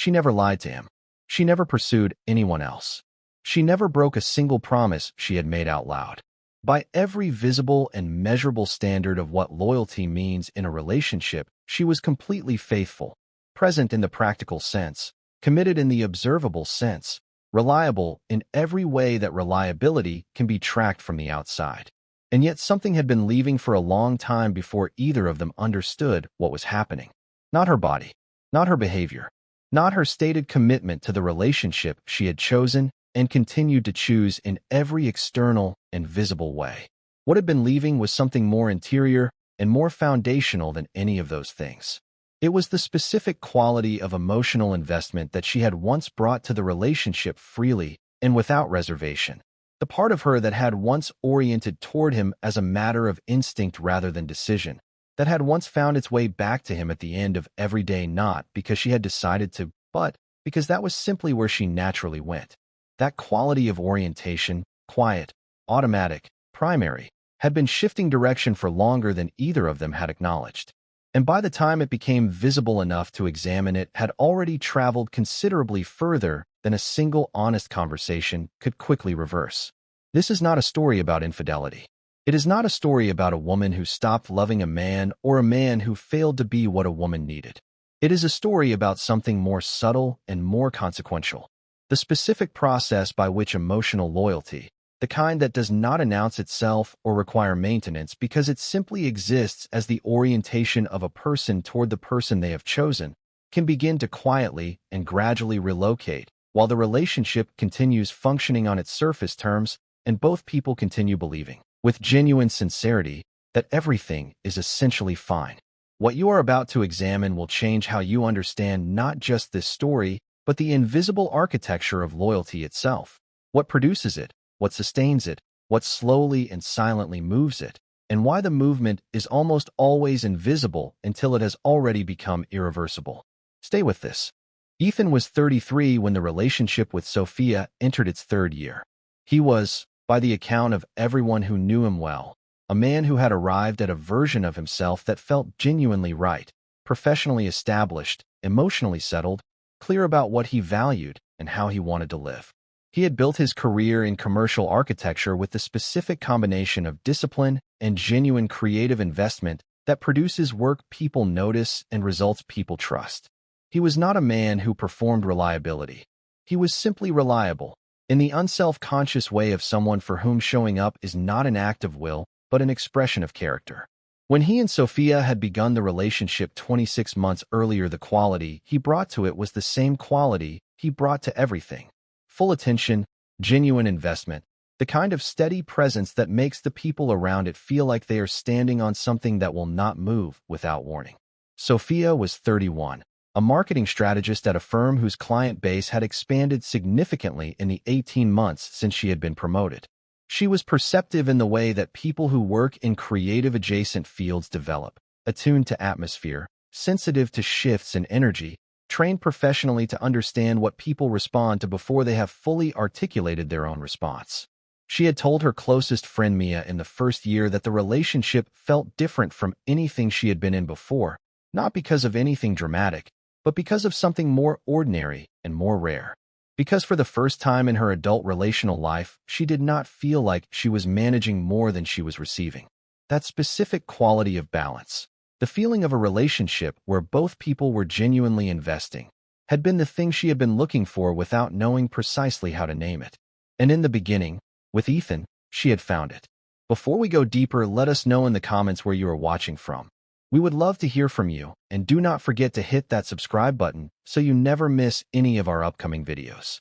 She never lied to him. She never pursued anyone else. She never broke a single promise she had made out loud. By every visible and measurable standard of what loyalty means in a relationship, she was completely faithful, present in the practical sense, committed in the observable sense, reliable in every way that reliability can be tracked from the outside. And yet something had been leaving for a long time before either of them understood what was happening. Not her body, not her behavior, not her stated commitment to the relationship she had chosen and continued to choose in every external and visible way. What had been leaving was something more interior and more foundational than any of those things. It was the specific quality of emotional investment that she had once brought to the relationship freely and without reservation. The part of her that had once oriented toward him as a matter of instinct rather than decision, that had once found its way back to him at the end of every day, not because she had decided to, but because that was simply where she naturally went. That quality of orientation, quiet, automatic, primary, had been shifting direction for longer than either of them had acknowledged. And by the time it became visible enough to examine, it had already traveled considerably further than a single honest conversation could quickly reverse. This is not a story about infidelity. It is not a story about a woman who stopped loving a man or a man who failed to be what a woman needed. It is a story about something more subtle and more consequential. The specific process by which emotional loyalty, the kind that does not announce itself or require maintenance because it simply exists as the orientation of a person toward the person they have chosen, can begin to quietly and gradually relocate while the relationship continues functioning on its surface terms and both people continue believing, with genuine sincerity, that everything is essentially fine. What you are about to examine will change how you understand not just this story, but the invisible architecture of loyalty itself. What produces it, what sustains it, what slowly and silently moves it, and why the movement is almost always invisible until it has already become irreversible. Stay with this. Ethan was 33 when the relationship with Sophia entered its third year. He was, by the account of everyone who knew him well, a man who had arrived at a version of himself that felt genuinely right, professionally established, emotionally settled, clear about what he valued and how he wanted to live. He had built his career in commercial architecture with the specific combination of discipline and genuine creative investment that produces work people notice and results people trust. He was not a man who performed reliability. He was simply reliable, in the unself-conscious way of someone for whom showing up is not an act of will, but an expression of character. When he and Sophia had begun the relationship 26 months earlier, the quality he brought to it was the same quality he brought to everything. Full attention, genuine investment, the kind of steady presence that makes the people around it feel like they are standing on something that will not move without warning. Sophia was 31, a marketing strategist at a firm whose client base had expanded significantly in the 18 months since she had been promoted. She was perceptive in the way that people who work in creative adjacent fields develop, attuned to atmosphere, sensitive to shifts in energy, trained professionally to understand what people respond to before they have fully articulated their own response. She had told her closest friend Mia in the first year that the relationship felt different from anything she had been in before, not because of anything dramatic, but because of something more ordinary and more rare. Because for the first time in her adult relational life, she did not feel like she was managing more than she was receiving. That specific quality of balance, the feeling of a relationship where both people were genuinely investing, had been the thing she had been looking for without knowing precisely how to name it. And in the beginning, with Ethan, she had found it. Before we go deeper, let us know in the comments where you are watching from. We would love to hear from you, and do not forget to hit that subscribe button so you never miss any of our upcoming videos.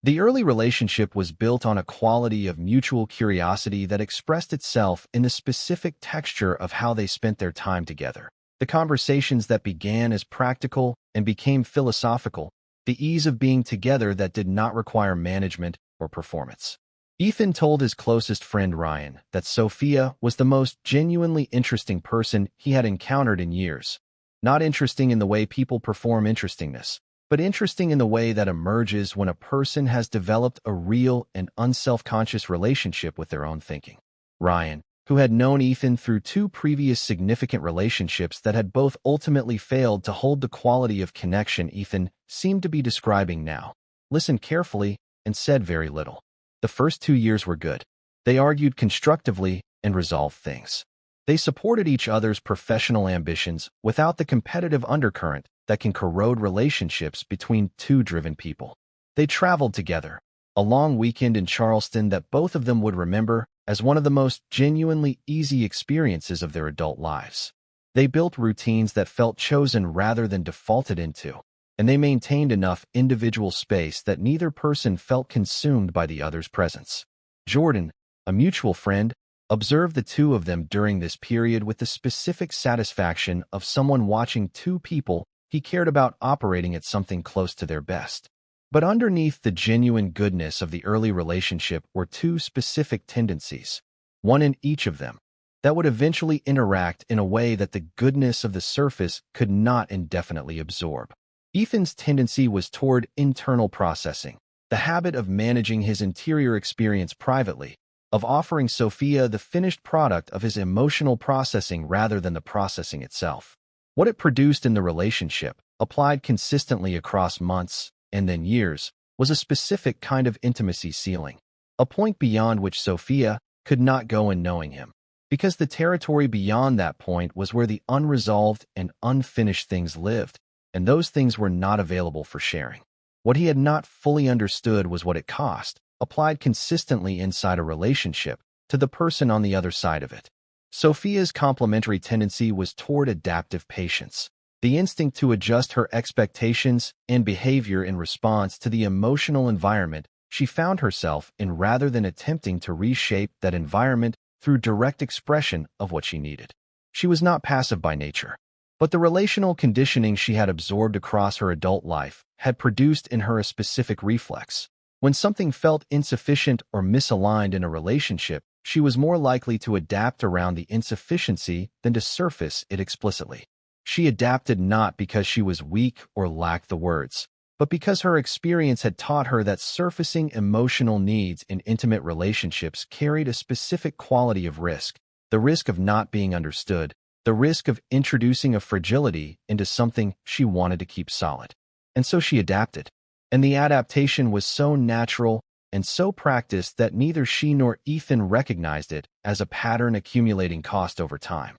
The early relationship was built on a quality of mutual curiosity that expressed itself in the specific texture of how they spent their time together. The conversations that began as practical and became philosophical, the ease of being together that did not require management or performance. Ethan told his closest friend Ryan that Sophia was the most genuinely interesting person he had encountered in years. Not interesting in the way people perform interestingness, but interesting in the way that emerges when a person has developed a real and unselfconscious relationship with their own thinking. Ryan, who had known Ethan through two previous significant relationships that had both ultimately failed to hold the quality of connection Ethan seemed to be describing now, listened carefully and said very little. The first 2 years were good. They argued constructively and resolved things. They supported each other's professional ambitions without the competitive undercurrent that can corrode relationships between two driven people. They traveled together, a long weekend in Charleston that both of them would remember as one of the most genuinely easy experiences of their adult lives. They built routines that felt chosen rather than defaulted into, and they maintained enough individual space that neither person felt consumed by the other's presence. Jordan, a mutual friend, observed the two of them during this period with the specific satisfaction of someone watching two people he cared about operating at something close to their best. But underneath the genuine goodness of the early relationship were two specific tendencies, one in each of them, that would eventually interact in a way that the goodness of the surface could not indefinitely absorb. Ethan's tendency was toward internal processing, the habit of managing his interior experience privately, of offering Sophia the finished product of his emotional processing rather than the processing itself. What it produced in the relationship, applied consistently across months and then years, was a specific kind of intimacy ceiling, a point beyond which Sophia could not go in knowing him, because the territory beyond that point was where the unresolved and unfinished things lived, and those things were not available for sharing. What he had not fully understood was what it cost, applied consistently inside a relationship, to the person on the other side of it. Sophia's complementary tendency was toward adaptive patience, the instinct to adjust her expectations and behavior in response to the emotional environment she found herself in rather than attempting to reshape that environment through direct expression of what she needed. She was not passive by nature, but the relational conditioning she had absorbed across her adult life had produced in her a specific reflex. When something felt insufficient or misaligned in a relationship, she was more likely to adapt around the insufficiency than to surface it explicitly. She adapted not because she was weak or lacked the words, but because her experience had taught her that surfacing emotional needs in intimate relationships carried a specific quality of risk, the risk of not being understood, the risk of introducing a fragility into something she wanted to keep solid. And so she adapted. And the adaptation was so natural and so practiced that neither she nor Ethan recognized it as a pattern accumulating cost over time.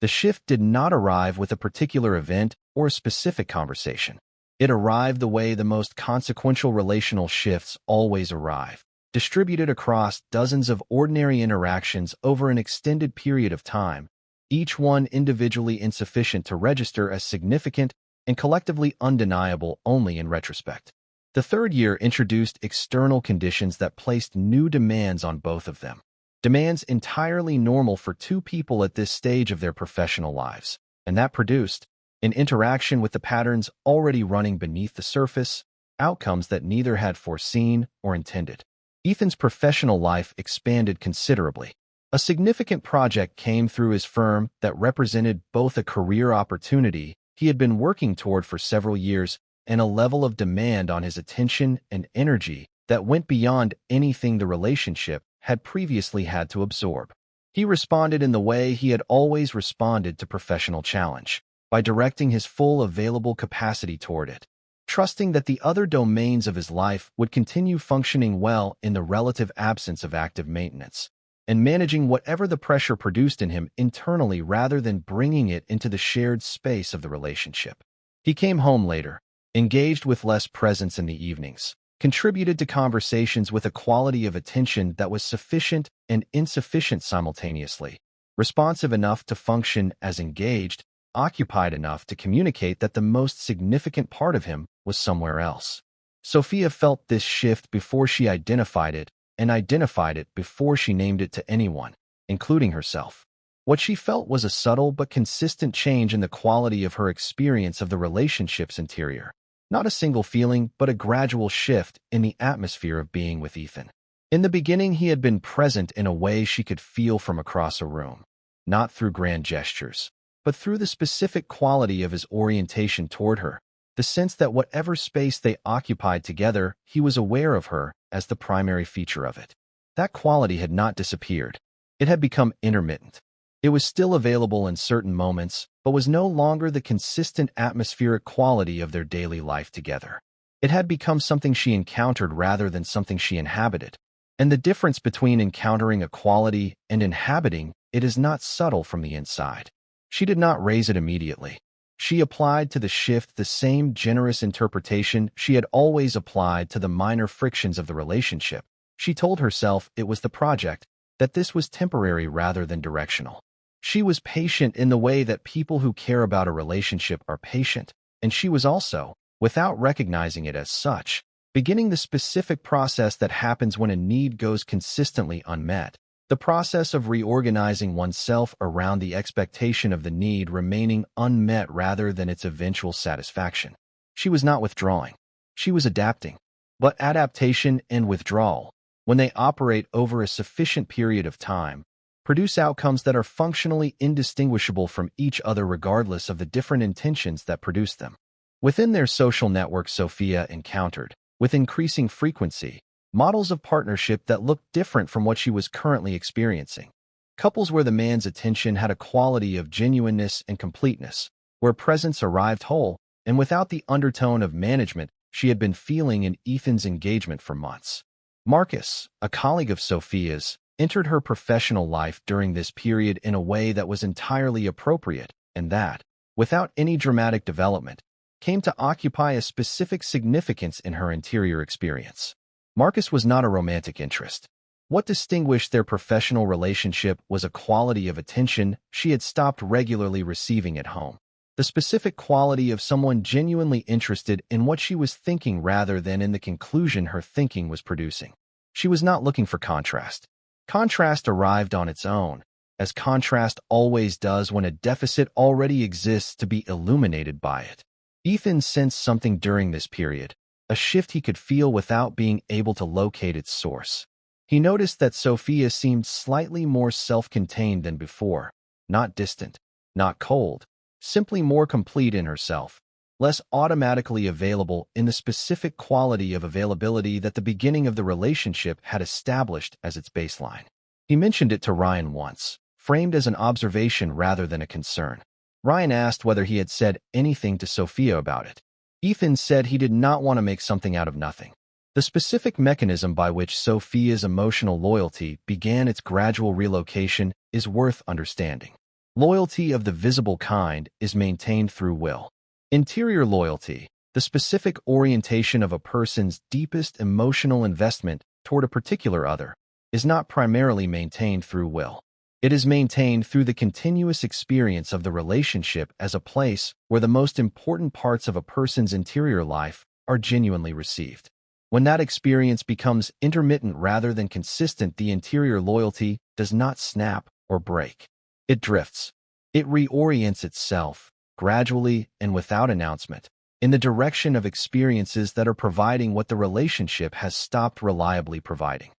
The shift did not arrive with a particular event or a specific conversation. It arrived the way the most consequential relational shifts always arrive, distributed across dozens of ordinary interactions over an extended period of time, each one individually insufficient to register as significant and collectively undeniable only in retrospect. The third year introduced external conditions that placed new demands on both of them. Demands entirely normal for two people at this stage of their professional lives, and that produced, in interaction with the patterns already running beneath the surface, outcomes that neither had foreseen or intended. Ethan's professional life expanded considerably. A significant project came through his firm that represented both a career opportunity he had been working toward for several years and a level of demand on his attention and energy that went beyond anything the relationship had previously had to absorb. He responded in the way he had always responded to professional challenge, by directing his full available capacity toward it, trusting that the other domains of his life would continue functioning well in the relative absence of active maintenance, and managing whatever the pressure produced in him internally rather than bringing it into the shared space of the relationship. He came home later, engaged with less presence in the evenings, contributed to conversations with a quality of attention that was sufficient and insufficient simultaneously, responsive enough to function as engaged, occupied enough to communicate that the most significant part of him was somewhere else. Sophia felt this shift before she identified it, and identified it before she named it to anyone, including herself. What she felt was a subtle but consistent change in the quality of her experience of the relationship's interior. Not a single feeling, but a gradual shift in the atmosphere of being with Ethan. In the beginning, he had been present in a way she could feel from across a room, not through grand gestures, but through the specific quality of his orientation toward her, the sense that whatever space they occupied together, he was aware of her as the primary feature of it. That quality had not disappeared. It had become intermittent. It was still available in certain moments, but was no longer the consistent atmospheric quality of their daily life together. It had become something she encountered rather than something she inhabited. And the difference between encountering a quality and inhabiting it is not subtle from the inside. She did not raise it immediately. She applied to the shift the same generous interpretation she had always applied to the minor frictions of the relationship. She told herself it was the project, that this was temporary rather than directional. She was patient in the way that people who care about a relationship are patient, and she was also, without recognizing it as such, beginning the specific process that happens when a need goes consistently unmet, the process of reorganizing oneself around the expectation of the need remaining unmet rather than its eventual satisfaction. She was not withdrawing. She was adapting. But adaptation and withdrawal, when they operate over a sufficient period of time, produce outcomes that are functionally indistinguishable from each other regardless of the different intentions that produce them. Within their social network, Sophia encountered, with increasing frequency, models of partnership that looked different from what she was currently experiencing. Couples where the man's attention had a quality of genuineness and completeness, where presence arrived whole and without the undertone of management she had been feeling in Ethan's engagement for months. Marcus, a colleague of Sophia's, entered her professional life during this period in a way that was entirely appropriate and that, without any dramatic development, came to occupy a specific significance in her interior experience. Marcus was not a romantic interest. What distinguished their professional relationship was a quality of attention she had stopped regularly receiving at home. The specific quality of someone genuinely interested in what she was thinking rather than in the conclusion her thinking was producing. She was not looking for contrast. Contrast arrived on its own, as contrast always does when a deficit already exists to be illuminated by it. Ethan sensed something during this period, a shift he could feel without being able to locate its source. He noticed that Sophia seemed slightly more self-contained than before, not distant, not cold, simply more complete in herself, less automatically available in the specific quality of availability that the beginning of the relationship had established as its baseline. He mentioned it to Ryan once, framed as an observation rather than a concern. Ryan asked whether he had said anything to Sophia about it. Ethan said he did not want to make something out of nothing. The specific mechanism by which Sophia's emotional loyalty began its gradual relocation is worth understanding. Loyalty of the visible kind is maintained through will. Interior loyalty, the specific orientation of a person's deepest emotional investment toward a particular other, is not primarily maintained through will. It is maintained through the continuous experience of the relationship as a place where the most important parts of a person's interior life are genuinely received. When that experience becomes intermittent rather than consistent, the interior loyalty does not snap or break. It drifts. It reorients itself, gradually and without announcement, in the direction of experiences that are providing what the relationship has stopped reliably providing.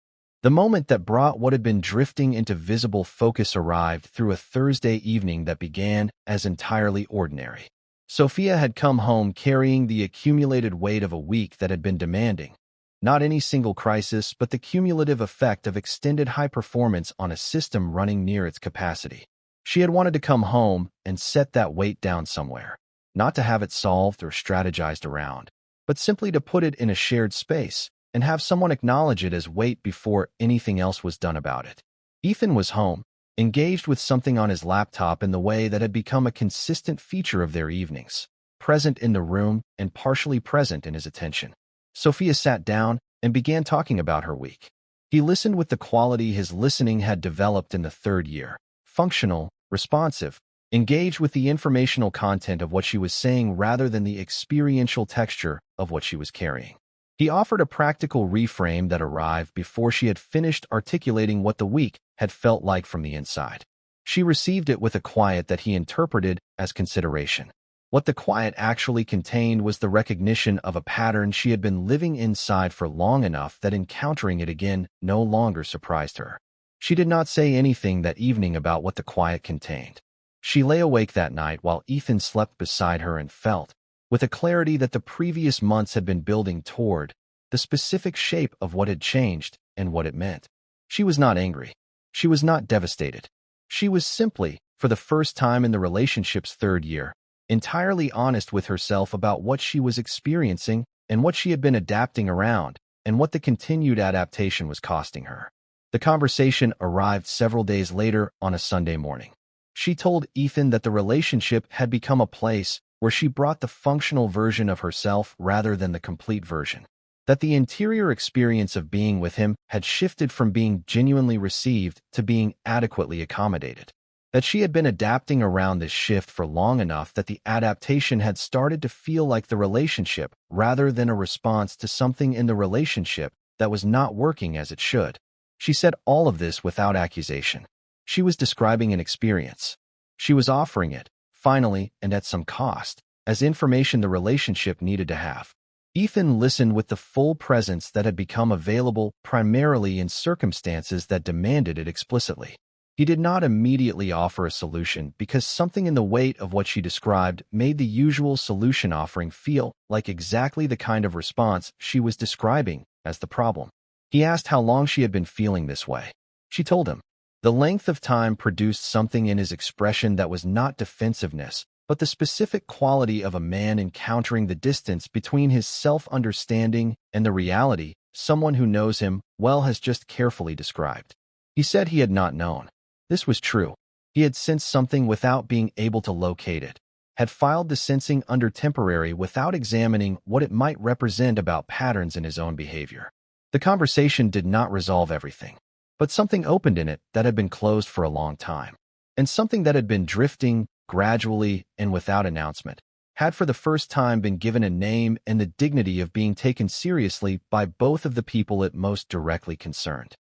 The moment that brought what had been drifting into visible focus arrived through a Thursday evening that began as entirely ordinary. Sophia had come home carrying the accumulated weight of a week that had been demanding. Not any single crisis, but the cumulative effect of extended high performance on a system running near its capacity. She had wanted to come home and set that weight down somewhere, not to have it solved or strategized around, but simply to put it in a shared space and have someone acknowledge it as weight before anything else was done about it. Ethan was home, engaged with something on his laptop in the way that had become a consistent feature of their evenings, present in the room and partially present in his attention. Sophia sat down and began talking about her week. He listened with the quality his listening had developed in the third year, functional, responsive, engaged with the informational content of what she was saying rather than the experiential texture of what she was carrying. He offered a practical reframe that arrived before she had finished articulating what the week had felt like from the inside. She received it with a quiet that he interpreted as consideration. What the quiet actually contained was the recognition of a pattern she had been living inside for long enough that encountering it again no longer surprised her. She did not say anything that evening about what the quiet contained. She lay awake that night while Ethan slept beside her and felt, with a clarity that the previous months had been building toward, the specific shape of what had changed and what it meant. She was not angry. She was not devastated. She was simply, for the first time in the relationship's third year, entirely honest with herself about what she was experiencing and what she had been adapting around, and what the continued adaptation was costing her. The conversation arrived several days later on a Sunday morning. She told Ethan that the relationship had become a place where she brought the functional version of herself rather than the complete version. That the interior experience of being with him had shifted from being genuinely received to being adequately accommodated. That she had been adapting around this shift for long enough that the adaptation had started to feel like the relationship rather than a response to something in the relationship that was not working as it should. She said all of this without accusation. She was describing an experience. She was offering it, finally and at some cost, as information the relationship needed to have. Ethan listened with the full presence that had become available primarily in circumstances that demanded it explicitly. He did not immediately offer a solution because something in the weight of what she described made the usual solution offering feel like exactly the kind of response she was describing as the problem. He asked how long she had been feeling this way. She told him. The length of time produced something in his expression that was not defensiveness, but the specific quality of a man encountering the distance between his self-understanding and the reality someone who knows him well has just carefully described. He said he had not known. This was true. He had sensed something without being able to locate it, had filed the sensing under temporary without examining what it might represent about patterns in his own behavior. The conversation did not resolve everything, but something opened in it that had been closed for a long time, and something that had been drifting gradually and without announcement, had for the first time been given a name and the dignity of being taken seriously by both of the people it most directly concerned.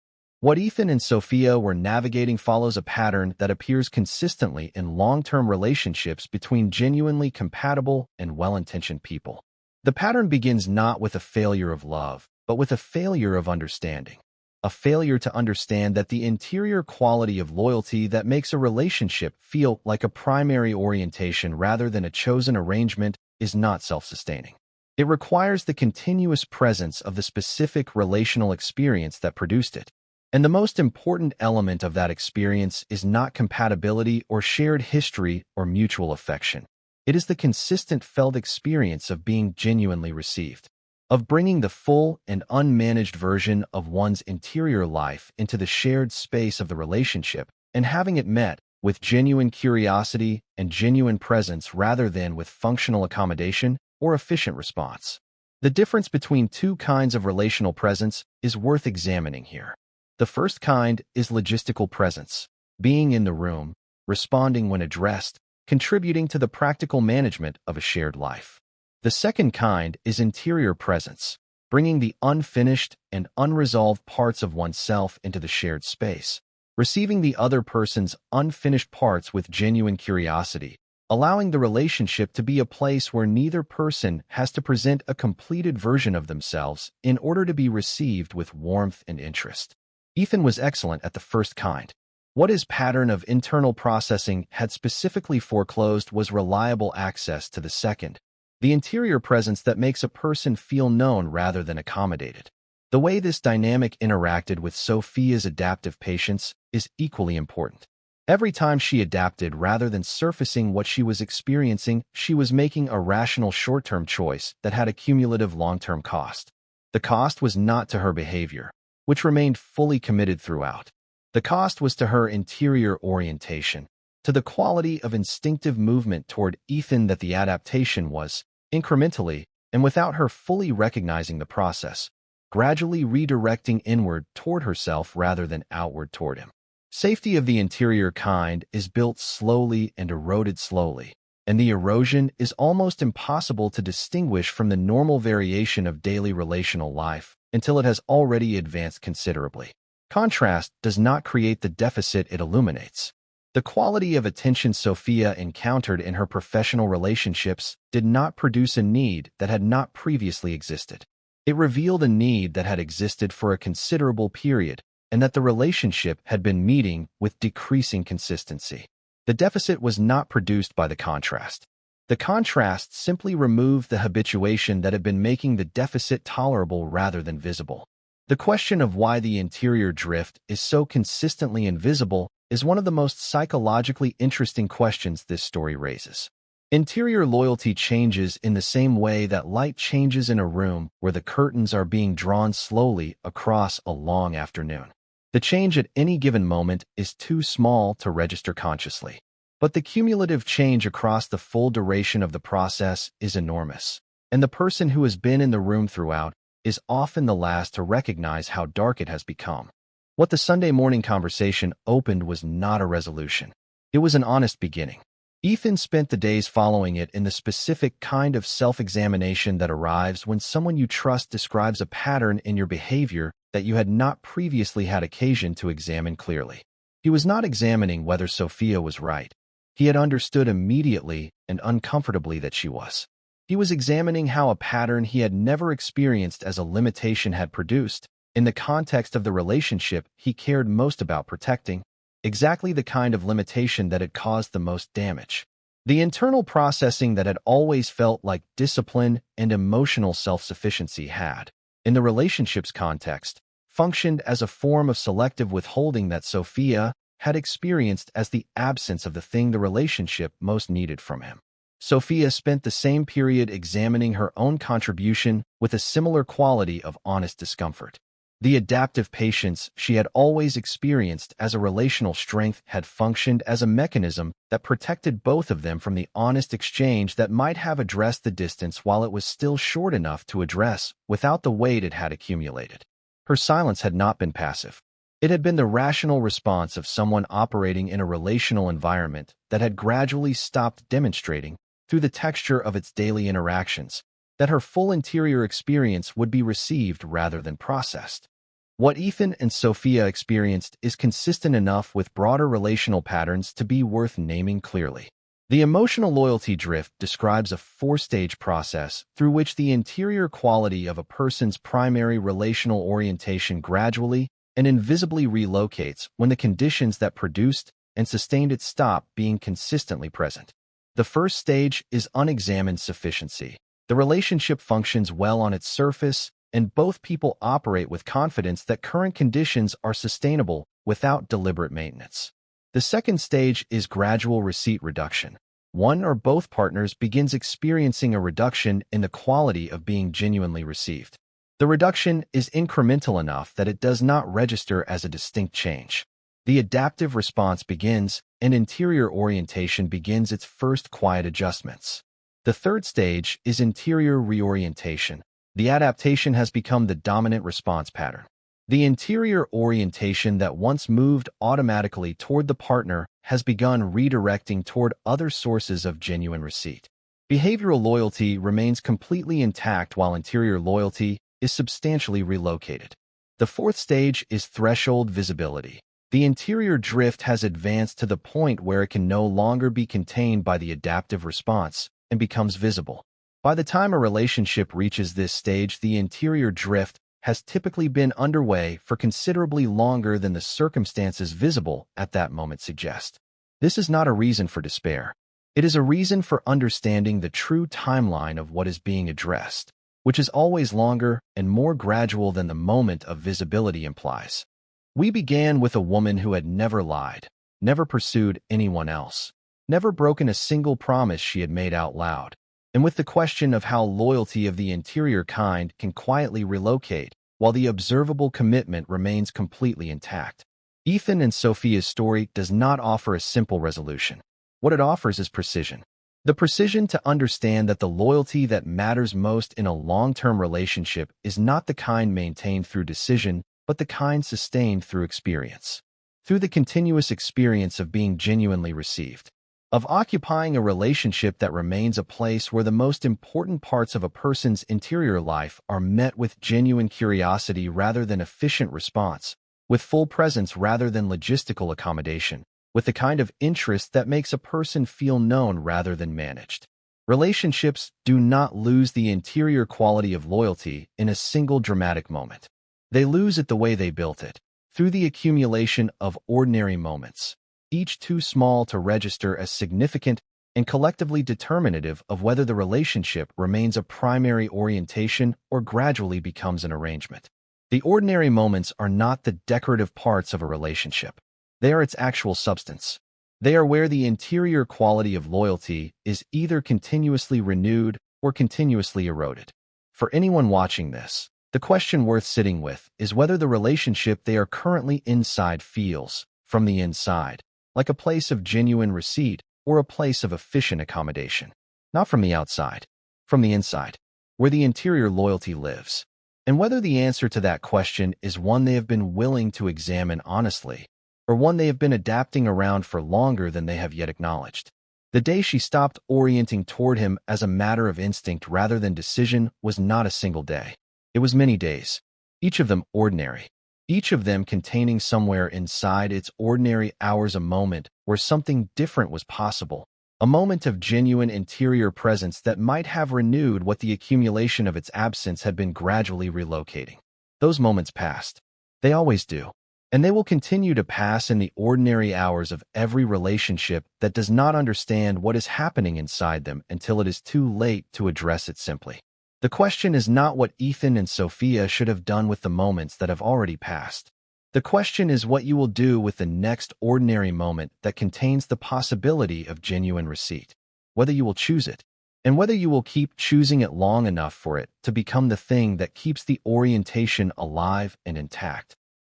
What Ethan and Sophia were navigating follows a pattern that appears consistently in long-term relationships between genuinely compatible and well-intentioned people. The pattern begins not with a failure of love, but with a failure of understanding. A failure to understand that the interior quality of loyalty that makes a relationship feel like a primary orientation rather than a chosen arrangement is not self-sustaining. It requires the continuous presence of the specific relational experience that produced it. And the most important element of that experience is not compatibility or shared history or mutual affection. It is the consistent felt experience of being genuinely received, of bringing the full and unmanaged version of one's interior life into the shared space of the relationship and having it met with genuine curiosity and genuine presence rather than with functional accommodation or efficient response. The difference between two kinds of relational presence is worth examining here. The first kind is logistical presence, being in the room, responding when addressed, contributing to the practical management of a shared life. The second kind is interior presence, bringing the unfinished and unresolved parts of oneself into the shared space, receiving the other person's unfinished parts with genuine curiosity, allowing the relationship to be a place where neither person has to present a completed version of themselves in order to be received with warmth and interest. Ethan was excellent at the first kind. What his pattern of internal processing had specifically foreclosed was reliable access to the second, the interior presence that makes a person feel known rather than accommodated. The way this dynamic interacted with Sophia's adaptive patience is equally important. Every time she adapted rather than surfacing what she was experiencing, she was making a rational short-term choice that had a cumulative long-term cost. The cost was not to her behavior, which remained fully committed throughout. The cost was to her interior orientation, to the quality of instinctive movement toward Ethan that the adaptation was, incrementally, and without her fully recognizing the process, gradually redirecting inward toward herself rather than outward toward him. Safety of the interior kind is built slowly and eroded slowly, and the erosion is almost impossible to distinguish from the normal variation of daily relational life until it has already advanced considerably. Contrast does not create the deficit it illuminates. The quality of attention Sophia encountered in her professional relationships did not produce a need that had not previously existed. It revealed a need that had existed for a considerable period and that the relationship had been meeting with decreasing consistency. The deficit was not produced by the contrast. The contrast simply removed the habituation that had been making the deficit tolerable rather than visible. The question of why the interior drift is so consistently invisible is one of the most psychologically interesting questions this story raises. Interior loyalty changes in the same way that light changes in a room where the curtains are being drawn slowly across a long afternoon. The change at any given moment is too small to register consciously. But the cumulative change across the full duration of the process is enormous, and the person who has been in the room throughout is often the last to recognize how dark it has become. What the Sunday morning conversation opened was not a resolution. It was an honest beginning. Ethan spent the days following it in the specific kind of self-examination that arrives when someone you trust describes a pattern in your behavior that you had not previously had occasion to examine clearly. He was not examining whether Sophia was right. He had understood immediately and uncomfortably that she was. He was examining how a pattern he had never experienced as a limitation had produced, in the context of the relationship he cared most about protecting, exactly the kind of limitation that had caused the most damage. The internal processing that had always felt like discipline and emotional self-sufficiency had, in the relationship's context, functioned as a form of selective withholding that Sophia had experienced as the absence of the thing the relationship most needed from him. Sophia spent the same period examining her own contribution with a similar quality of honest discomfort. The adaptive patience she had always experienced as a relational strength had functioned as a mechanism that protected both of them from the honest exchange that might have addressed the distance while it was still short enough to address without the weight it had accumulated. Her silence had not been passive. It had been the rational response of someone operating in a relational environment that had gradually stopped demonstrating, through the texture of its daily interactions, that her full interior experience would be received rather than processed. What Ethan and Sophia experienced is consistent enough with broader relational patterns to be worth naming clearly. The emotional loyalty drift describes a four-stage process through which the interior quality of a person's primary relational orientation gradually and invisibly relocates when the conditions that produced and sustained it stop being consistently present. The first stage is unexamined sufficiency. The relationship functions well on its surface, and both people operate with confidence that current conditions are sustainable without deliberate maintenance. The second stage is gradual receipt reduction. One or both partners begins experiencing a reduction in the quality of being genuinely received. The reduction is incremental enough that it does not register as a distinct change. The adaptive response begins, and interior orientation begins its first quiet adjustments. The third stage is interior reorientation. The adaptation has become the dominant response pattern. The interior orientation that once moved automatically toward the partner has begun redirecting toward other sources of genuine receipt. Behavioral loyalty remains completely intact while interior loyalty is substantially relocated. The fourth stage is threshold visibility. The interior drift has advanced to the point where it can no longer be contained by the adaptive response and becomes visible. By the time a relationship reaches this stage, the interior drift has typically been underway for considerably longer than the circumstances visible at that moment suggest. This is not a reason for despair. It is a reason for understanding the true timeline of what is being addressed, which is always longer and more gradual than the moment of visibility implies. We began with a woman who had never lied, never pursued anyone else, never broken a single promise she had made out loud, and with the question of how loyalty of the interior kind can quietly relocate while the observable commitment remains completely intact. Ethan and Sophia's story does not offer a simple resolution. What it offers is precision. The precision to understand that the loyalty that matters most in a long-term relationship is not the kind maintained through decision, but the kind sustained through experience. Through the continuous experience of being genuinely received. Of occupying a relationship that remains a place where the most important parts of a person's interior life are met with genuine curiosity rather than efficient response, with full presence rather than logistical accommodation, with the kind of interest that makes a person feel known rather than managed. Relationships do not lose the interior quality of loyalty in a single dramatic moment. They lose it the way they built it, through the accumulation of ordinary moments, each too small to register as significant and collectively determinative of whether the relationship remains a primary orientation or gradually becomes an arrangement. The ordinary moments are not the decorative parts of a relationship. They are its actual substance. They are where the interior quality of loyalty is either continuously renewed or continuously eroded. For anyone watching this, the question worth sitting with is whether the relationship they are currently inside feels, from the inside, like a place of genuine receipt or a place of efficient accommodation. Not from the outside, from the inside, where the interior loyalty lives. And whether the answer to that question is one they have been willing to examine honestly, or one they have been adapting around for longer than they have yet acknowledged. The day she stopped orienting toward him as a matter of instinct rather than decision was not a single day. It was many days, each of them ordinary, each of them containing somewhere inside its ordinary hours a moment where something different was possible, a moment of genuine interior presence that might have renewed what the accumulation of its absence had been gradually relocating. Those moments passed. They always do. And they will continue to pass in the ordinary hours of every relationship that does not understand what is happening inside them until it is too late to address it simply. The question is not what Ethan and Sophia should have done with the moments that have already passed. The question is what you will do with the next ordinary moment that contains the possibility of genuine receipt, whether you will choose it, and whether you will keep choosing it long enough for it to become the thing that keeps the orientation alive and intact.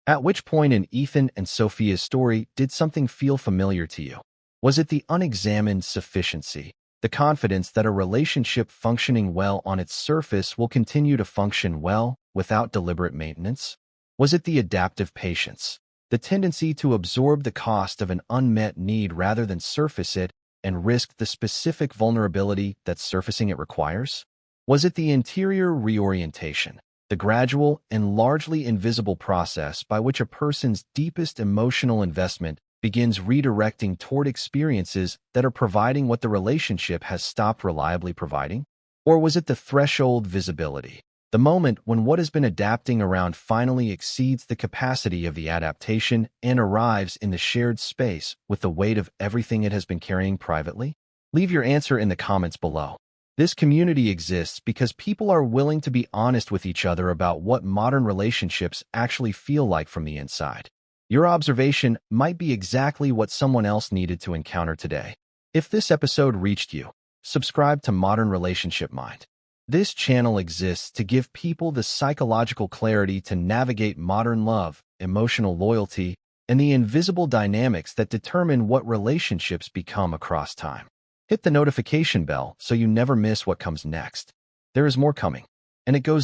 At which point in Ethan and Sophia's story did something feel familiar to you? Was it the unexamined sufficiency, the confidence that a relationship functioning well on its surface will continue to function well without deliberate maintenance? Was it the adaptive patience, the tendency to absorb the cost of an unmet need rather than surface it and risk the specific vulnerability that surfacing it requires? Was it the interior reorientation, the gradual and largely invisible process by which a person's deepest emotional investment begins redirecting toward experiences that are providing what the relationship has stopped reliably providing? Or was it the threshold visibility, the moment when what has been adapting around finally exceeds the capacity of the adaptation and arrives in the shared space with the weight of everything it has been carrying privately? Leave your answer in the comments below. This community exists because people are willing to be honest with each other about what modern relationships actually feel like from the inside. Your observation might be exactly what someone else needed to encounter today. If this episode reached you, subscribe to Modern Relationship Mind. This channel exists to give people the psychological clarity to navigate modern love, emotional loyalty, and the invisible dynamics that determine what relationships become across time. Hit the notification bell so you never miss what comes next. There is more coming, and it goes